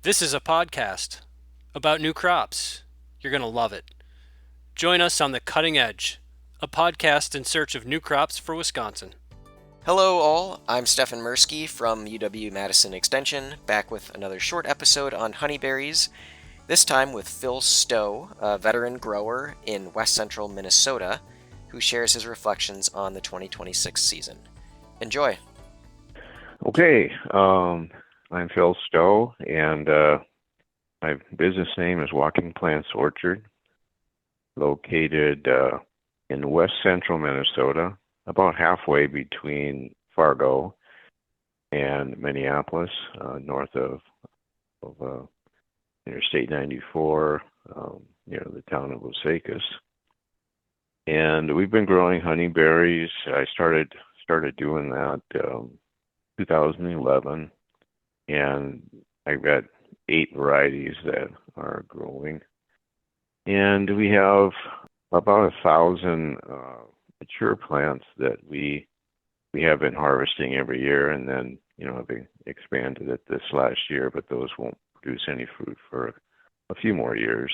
This is a podcast about new crops. You're going to love it. Join us on The Cutting Edge, a podcast in search of new crops for Wisconsin. Hello, all. I'm Stefan Mirsky from UW-Madison Extension, back with another short episode on honeyberries, this time with Phil Stowe, a veteran grower in west central Minnesota, who shares his reflections on the 2026 season. Enjoy. Okay, I'm Phil Stowe, and my business name is Walking Plants Orchard, located in west central Minnesota, about halfway between Fargo and Minneapolis, north of Interstate 94, near the town of Osakis. And we've been growing honeyberries. I started doing that 2011, and I've got 8 varieties that are growing. And we have about 1,000 mature plants that we have been harvesting every year, and then have expanded it this last year, but those won't produce any fruit for a few more years.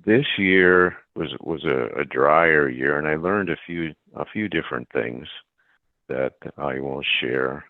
This year was a drier year, and I learned a few different things that I will share.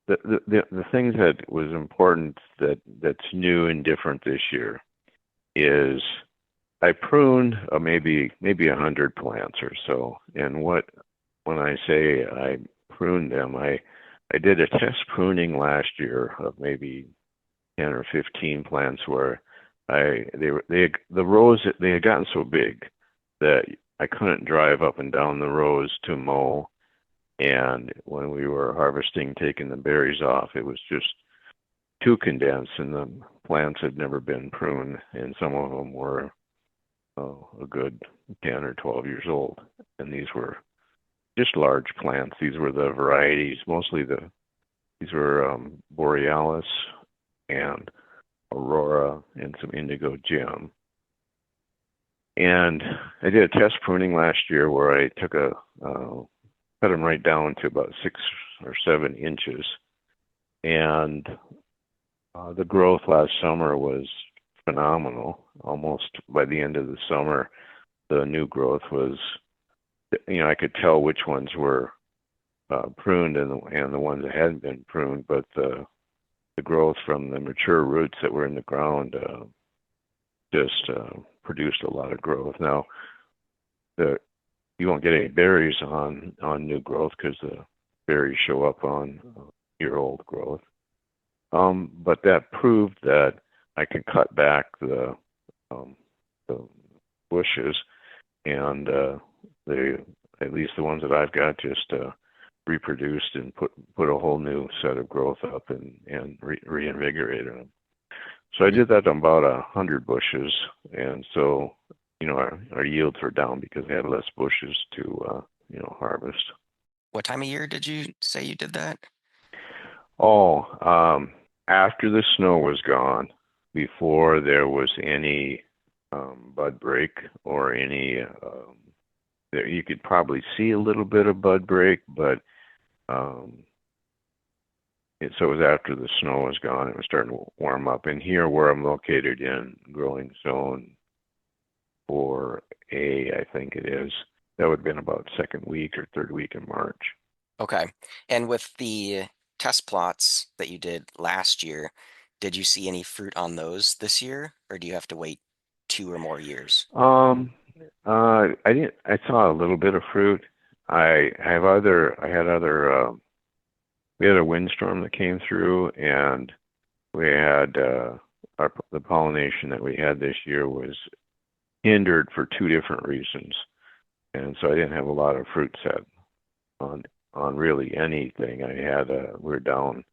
The things that was important that's new and different this year is I pruned maybe 100 plants or so. And when I say I pruned them, I did a test pruning last year of maybe 10 or 15 plants where the rows, they had gotten so big that I couldn't drive up and down the rows to mow. And when we were harvesting, taking the berries off, it was just too condensed, and the plants had never been pruned, and some of them were a good 10 or 12 years old. And these were just large plants. These were the varieties, these were Borealis and Aurora and some Indigo Gem. And I did a test pruning last year where I took cut them right down to about 6 or 7 inches. And the growth last summer was phenomenal. Almost by the end of the summer, the new growth was, I could tell which ones were pruned and the ones that hadn't been pruned, but the growth from the mature roots that were in the ground just produced a lot of growth. Now, you won't get any berries on new growth because the berries show up on your old growth. But that proved that I could cut back the bushes, and at least the ones that I've got just reproduced and put a whole new set of growth up and reinvigorated them. So I did that on about 100 bushes, and so our yields were down because we had less bushes to harvest. What time of year did you say you did that? Oh, after the snow was gone, before there was any bud break or any, you could probably see a little bit of bud break, but so it was after the snow was gone. It was starting to warm up. And here, where I'm located in growing zone 4A, I think it is, that would have been about second week or third week in March. Okay. And with the test plots that you did last year, did you see any fruit on those this year, or do you have to wait 2 or more years? I didn't. I saw a little bit of fruit. We had a windstorm that came through, and we had the pollination that we had this year was hindered for 2 different reasons, and so I didn't have a lot of fruit set on really anything. We were down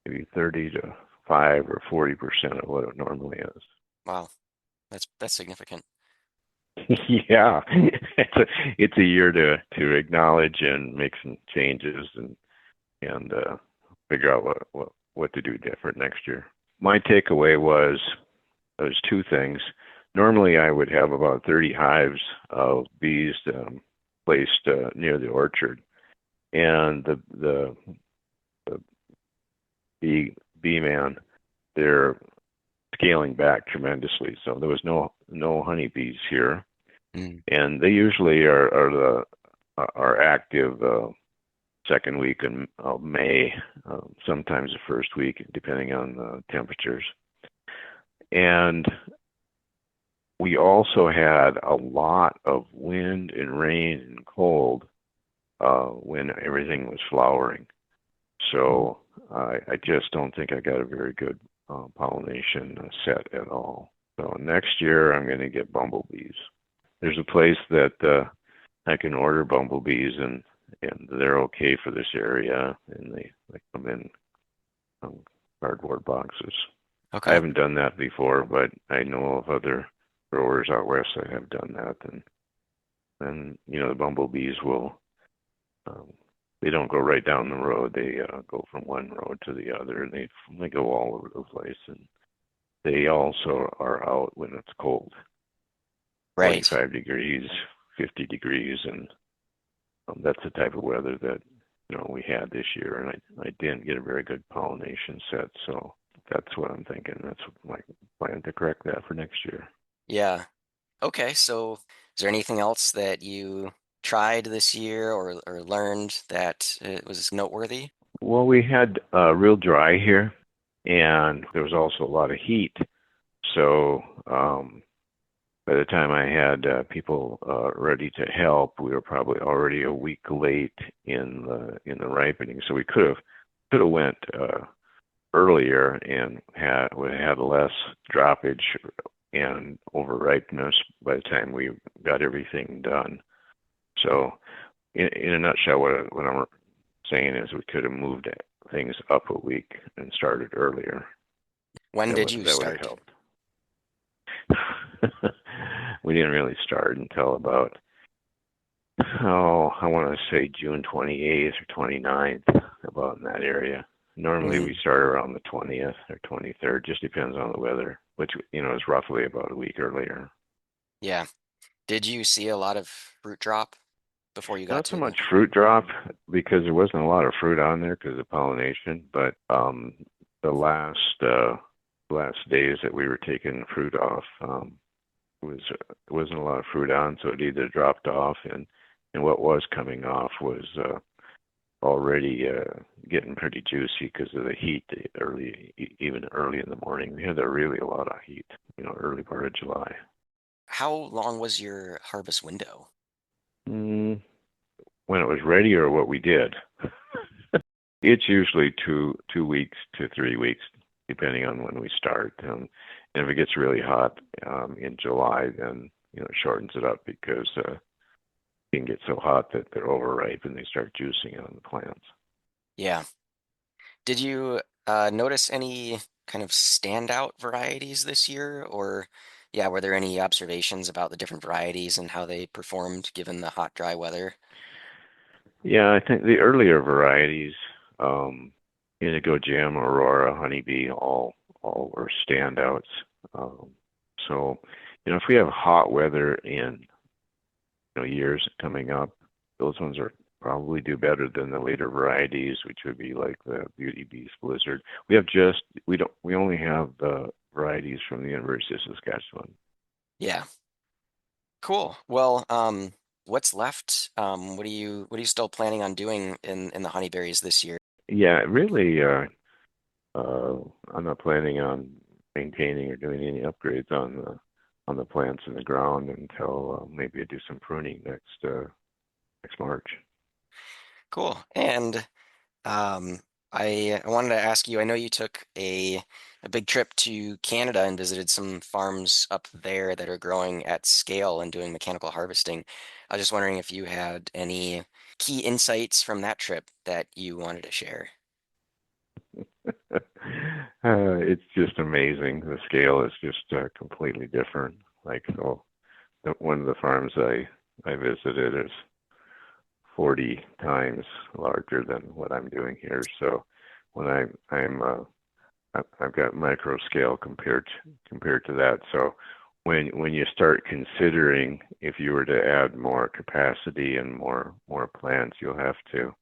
maybe 30 to 5 or 40% of what it normally is. Wow, that's significant. Yeah, it's a year to acknowledge and make some changes and figure out what to do different next year. My takeaway was there's 2 things. Normally, I would have about 30 hives of bees placed near the orchard, and the bee man they're scaling back tremendously. So there was no honeybees here, Mm. and they usually are active second week of May, sometimes the first week, depending on the temperatures. And we also had a lot of wind and rain and cold when everything was flowering. So I just don't think I got a very good pollination set at all. So next year I'm going to get bumblebees. There's a place that I can order bumblebees, and they're okay for this area, and they come in cardboard boxes. I Okay. haven't done that before, but I know of other growers out west that have done that, and the bumblebees will they don't go right down the road. They go from one road to the other, and they go all over the place, and they also are out when it's cold, Right. 45 degrees, 50 degrees, and that's the type of weather that we had this year, and I didn't get a very good pollination set, so that's what I'm thinking. That's my plan to correct that for next year. Yeah. Okay. So, is there anything else that you tried this year or learned that was noteworthy? Well, we had real dry here, and there was also a lot of heat. So by the time I had people ready to help, we were probably already a week late in the ripening. So we could have went earlier and had less droppage and overripeness by the time we got everything done. So in a nutshell, what I'm saying is we could have moved things up a week and started earlier. When That did would you that would have start? helped. We didn't really start until about, I want to say June 28th or 29th, about in that area. Normally Mm, we start around the 20th or 23rd, just depends on the weather, which is roughly about a week earlier. yeah. Did you see a lot of fruit drop before you got Not so to the? much fruit drop because there wasn't a lot of fruit on there because of pollination, but the last days that we were taking fruit off, was wasn't a lot of fruit on, so it either dropped off, and what was coming off was already getting pretty juicy because of the heat. Even early in the morning, we had really a lot of heat. Early part of July. How long was your harvest window? Mm, when it was ready, or what we did. It's usually 2 weeks to 3 weeks, depending on when we start. And if it gets really hot in July, then it shortens it up because it can get so hot that they're overripe and they start juicing on the plants. Yeah. Did you notice any kind of standout varieties this year? Or, yeah, were there any observations about the different varieties and how they performed given the hot, dry weather? Yeah, I think the earlier varieties, Indigo Gem, Aurora, Honeybee, all were standouts. Um, so, if we have hot weather in years coming up, those ones are probably do better than the later varieties, which would be like the Beauty Beast Blizzard. We only have the varieties from the University of Saskatchewan. Yeah. Cool. Well, what's left? What are you still planning on doing in the honeyberries this year? Yeah, really, uh, I'm not planning on maintaining or doing any upgrades on the plants in the ground until maybe I do some pruning next March. Cool. And Um, I wanted to ask you, I know you took a big trip to Canada and visited some farms up there that are growing at scale and doing mechanical harvesting. I was just wondering if you had any key insights from that trip that you wanted to share. It's just amazing. The scale is just completely different. Like, so one of the farms I visited is 40 times larger than what I'm doing here. So when I've got micro scale compared to that. So when you start considering if you were to add more capacity and more plants, you'll have to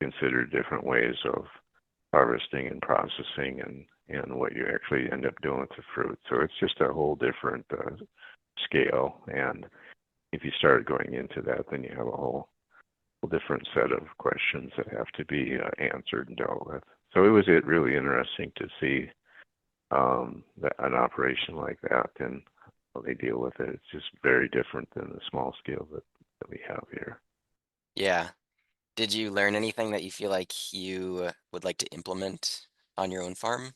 consider different ways of harvesting and processing and what you actually end up doing with the fruit. So it's just a whole different scale. And if you start going into that, then you have a whole different set of questions that have to be answered and dealt with. So it was really interesting to see an operation like that and how they deal with it. It's just very different than the small scale that we have here. Yeah. Did you learn anything that you feel like you would like to implement on your own farm?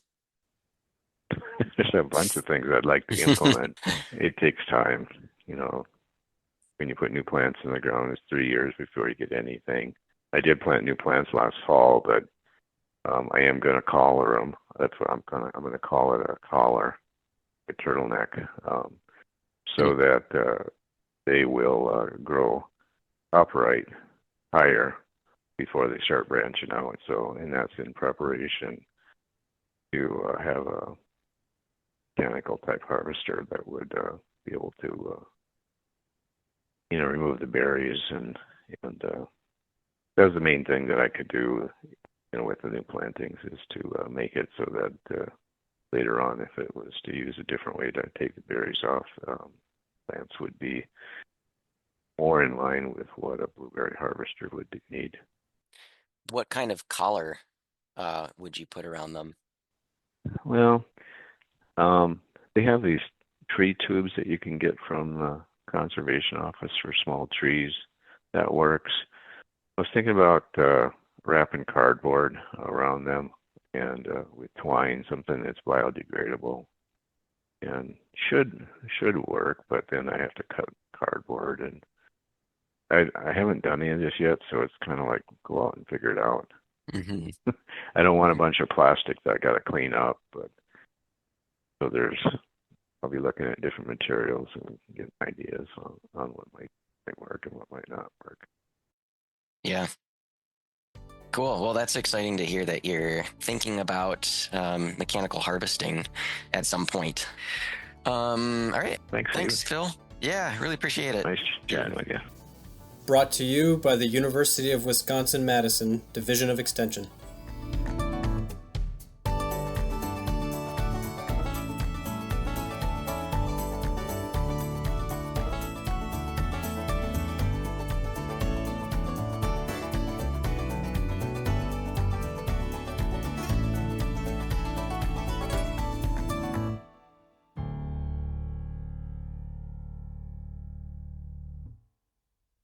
There's a bunch of things I'd like to implement. It takes time. When you put new plants in the ground, it's 3 years before you get anything. I did plant new plants last fall, but I am going to collar them. That's what I'm going to call it, a collar, a turtleneck, so that they will grow upright higher before they start branching out. So, and that's in preparation to have a mechanical type harvester that would be able to, remove the berries, and that was the main thing that I could do, with the new plantings, is to make it so that later on, if it was to use a different way to take the berries off, plants would be more in line with what a blueberry harvester would need. What kind of collar would you put around them? Well, they have these tree tubes that you can get from the conservation office for small trees. That works. I was thinking about wrapping cardboard around them and with twine, something that's biodegradable, and should work. But then I have to cut cardboard, and I haven't done any of this yet, so it's kind of like go out and figure it out. Mm-hmm. I don't want a bunch of plastic that I got to clean up, but so I'll be looking at different materials and getting ideas on what might work and what might not work. Yeah. Cool. Well, that's exciting to hear that you're thinking about mechanical harvesting at some point. All right. Thanks, Phil. Yeah, really appreciate it. Nice chatting with you. Brought to you by the University of Wisconsin-Madison Division of Extension.